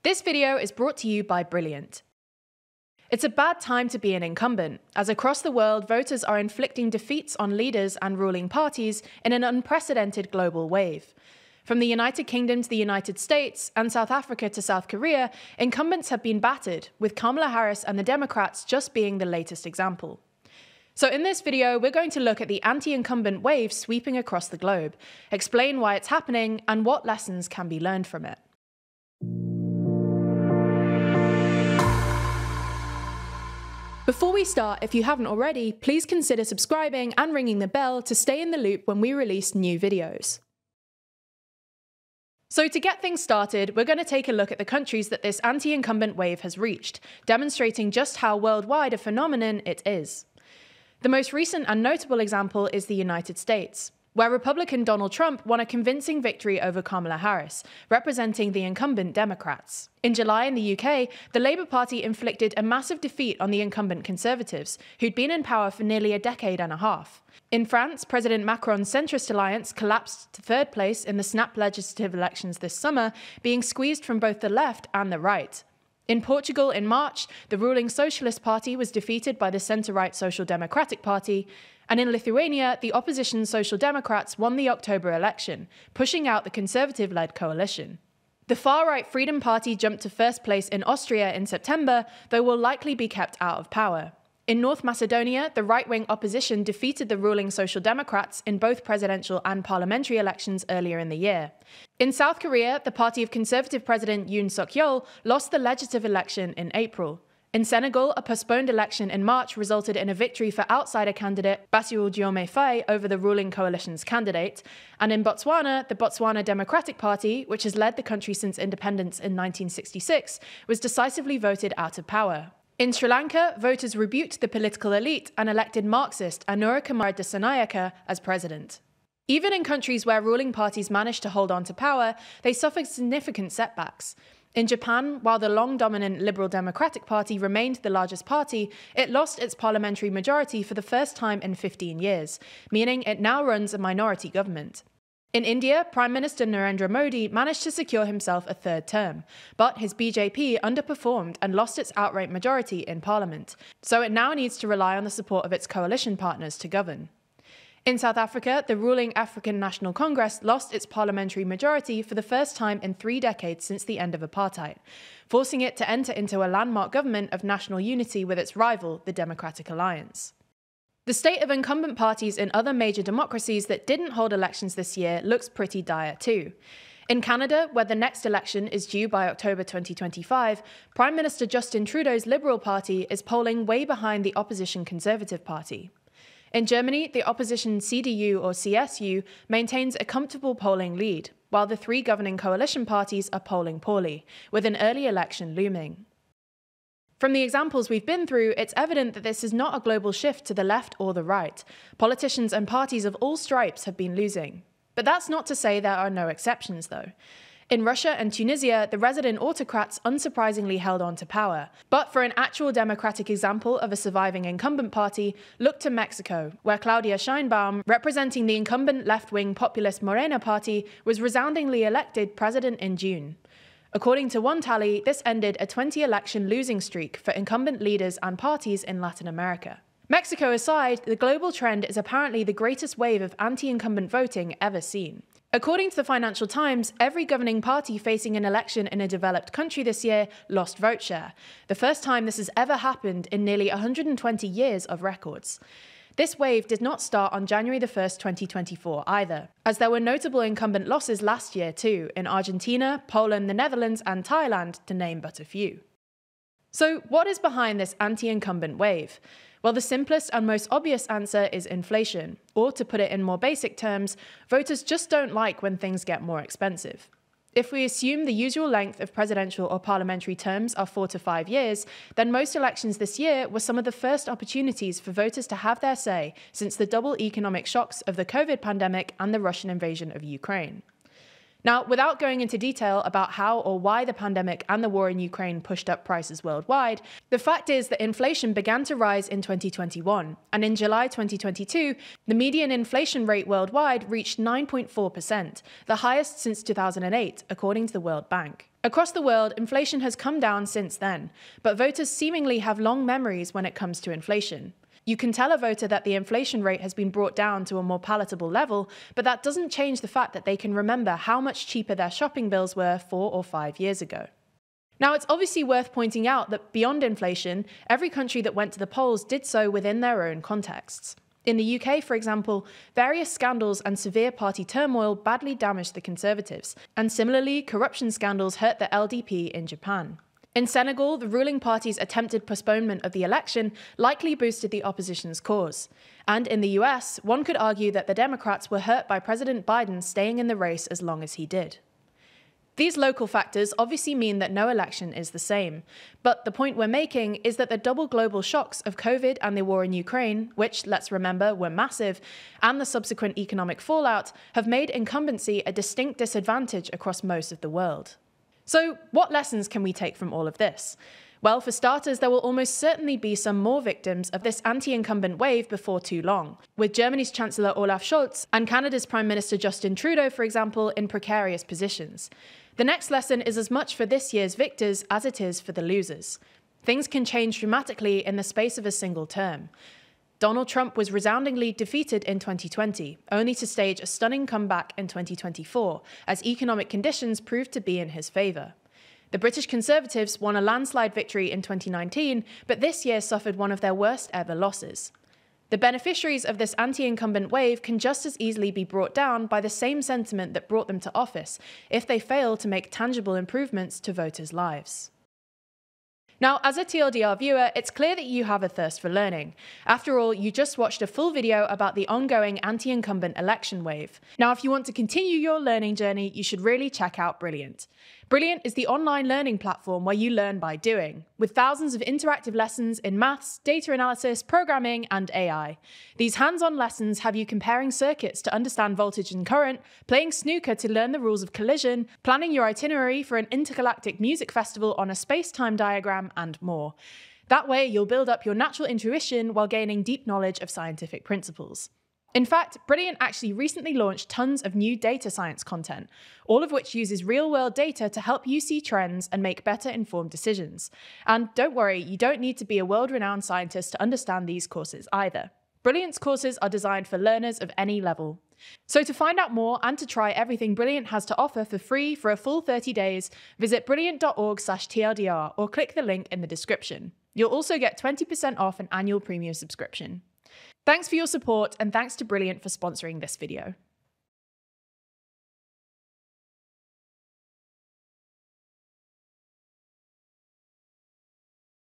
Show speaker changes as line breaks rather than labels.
This video is brought to you by Brilliant. It's a bad time to be an incumbent, as across the world voters are inflicting defeats on leaders and ruling parties in an unprecedented global wave. From the United Kingdom to the United States and South Africa to South Korea, incumbents have been battered, with Kamala Harris and the Democrats just being the latest example. So in this video, we're going to look at the anti-incumbent wave sweeping across the globe, explain why it's happening and what lessons can be learned from it. Before we start, if you haven't already, please consider subscribing and ringing the bell to stay in the loop when we release new videos. So to get things started, we're going to take a look at the countries that this anti-incumbent wave has reached, demonstrating just how worldwide a phenomenon it is. The most recent and notable example is the United States, where Republican Donald Trump won a convincing victory over Kamala Harris, representing the incumbent Democrats. In July in the UK, the Labour Party inflicted a massive defeat on the incumbent Conservatives, who'd been in power for nearly a decade and a half. In France, President Macron's centrist alliance collapsed to third place in the snap legislative elections this summer, being squeezed from both the left and the right. In Portugal in March, the ruling Socialist Party was defeated by the centre-right Social Democratic Party, and in Lithuania, the opposition Social Democrats won the October election, pushing out the Conservative-led coalition. The far-right Freedom Party jumped to first place in Austria in September, though will likely be kept out of power. In North Macedonia, the right-wing opposition defeated the ruling Social Democrats in both presidential and parliamentary elections earlier in the year. In South Korea, the party of Conservative President Yoon Suk-yeol lost the legislative election in April. In Senegal, a postponed election in March resulted in a victory for outsider candidate Bassirou Diomaye Faye over the ruling coalition's candidate. And in Botswana, the Botswana Democratic Party, which has led the country since independence in 1966, was decisively voted out of power. In Sri Lanka, voters rebuked the political elite and elected Marxist Anura Kumara Dissanayake as president. Even in countries where ruling parties managed to hold on to power, they suffered significant setbacks. In Japan, while the long-dominant Liberal Democratic Party remained the largest party, it lost its parliamentary majority for the first time in 15 years, meaning it now runs a minority government. In India, Prime Minister Narendra Modi managed to secure himself a third term, but his BJP underperformed and lost its outright majority in parliament, so it now needs to rely on the support of its coalition partners to govern. In South Africa, the ruling African National Congress lost its parliamentary majority for the first time in 3 decades since the end of apartheid, forcing it to enter into a landmark government of national unity with its rival, the Democratic Alliance. The state of incumbent parties in other major democracies that didn't hold elections this year looks pretty dire too. In Canada, where the next election is due by October 2025, Prime Minister Justin Trudeau's Liberal Party is polling way behind the opposition Conservative Party. In Germany, the opposition CDU or CSU maintains a comfortable polling lead, while the 3 governing coalition parties are polling poorly, with an early election looming. From the examples we've been through, it's evident that this is not a global shift to the left or the right. Politicians and parties of all stripes have been losing. But that's not to say there are no exceptions, though. In Russia and Tunisia, the resident autocrats unsurprisingly held on to power. But for an actual democratic example of a surviving incumbent party, look to Mexico, where Claudia Sheinbaum, representing the incumbent left-wing populist Morena party, was resoundingly elected president in June. According to one tally, this ended a 20-election losing streak for incumbent leaders and parties in Latin America. Mexico aside, the global trend is apparently the greatest wave of anti-incumbent voting ever seen. According to the Financial Times, every governing party facing an election in a developed country this year lost vote share, the first time this has ever happened in nearly 120 years of records. This wave did not start on January 1st, 2024 either, as there were notable incumbent losses last year too, in Argentina, Poland, the Netherlands and Thailand, to name but a few. So what is behind this anti-incumbent wave? Well, the simplest and most obvious answer is inflation, or to put it in more basic terms, voters just don't like when things get more expensive. If we assume the usual length of presidential or parliamentary terms are 4 to 5 years, then most elections this year were some of the first opportunities for voters to have their say since the double economic shocks of the COVID pandemic and the Russian invasion of Ukraine. Now, without going into detail about how or why the pandemic and the war in Ukraine pushed up prices worldwide, the fact is that inflation began to rise in 2021, and in July 2022, the median inflation rate worldwide reached 9.4%, the highest since 2008, according to the World Bank. Across the world, inflation has come down since then, but voters seemingly have long memories when it comes to inflation. You can tell a voter that the inflation rate has been brought down to a more palatable level, but that doesn't change the fact that they can remember how much cheaper their shopping bills were 4 or 5 years ago. Now, it's obviously worth pointing out that beyond inflation, every country that went to the polls did so within their own contexts. In the UK, for example, various scandals and severe party turmoil badly damaged the Conservatives, and similarly, corruption scandals hurt the LDP in Japan. In Senegal, the ruling party's attempted postponement of the election likely boosted the opposition's cause. And in the US, one could argue that the Democrats were hurt by President Biden staying in the race as long as he did. These local factors obviously mean that no election is the same, but the point we're making is that the double global shocks of COVID and the war in Ukraine, which, let's remember, were massive, and the subsequent economic fallout, have made incumbency a distinct disadvantage across most of the world. So, what lessons can we take from all of this? Well, for starters, there will almost certainly be some more victims of this anti-incumbent wave before too long, with Germany's Chancellor Olaf Scholz and Canada's Prime Minister Justin Trudeau, for example, in precarious positions. The next lesson is as much for this year's victors as it is for the losers. Things can change dramatically in the space of a single term. Donald Trump was resoundingly defeated in 2020, only to stage a stunning comeback in 2024, as economic conditions proved to be in his favour. The British Conservatives won a landslide victory in 2019, but this year suffered one of their worst ever losses. The beneficiaries of this anti-incumbent wave can just as easily be brought down by the same sentiment that brought them to office, if they fail to make tangible improvements to voters' lives. Now, as a TLDR viewer, it's clear that you have a thirst for learning. After all, you just watched a full video about the ongoing anti-incumbent election wave. Now, if you want to continue your learning journey, you should really check out Brilliant. Brilliant is the online learning platform where you learn by doing, with thousands of interactive lessons in maths, data analysis, programming, and AI. These hands-on lessons have you comparing circuits to understand voltage and current, playing snooker to learn the rules of collision, planning your itinerary for an intergalactic music festival on a space-time diagram, and more. That way, you'll build up your natural intuition while gaining deep knowledge of scientific principles. In fact, Brilliant actually recently launched tons of new data science content, all of which uses real-world data to help you see trends and make better informed decisions. And don't worry, you don't need to be a world-renowned scientist to understand these courses either. Brilliant's courses are designed for learners of any level. So to find out more and to try everything Brilliant has to offer for free for a full 30 days, visit brilliant.org/TLDR or click the link in the description. You'll also get 20% off an annual premium subscription. Thanks for your support, and thanks to Brilliant for sponsoring this video.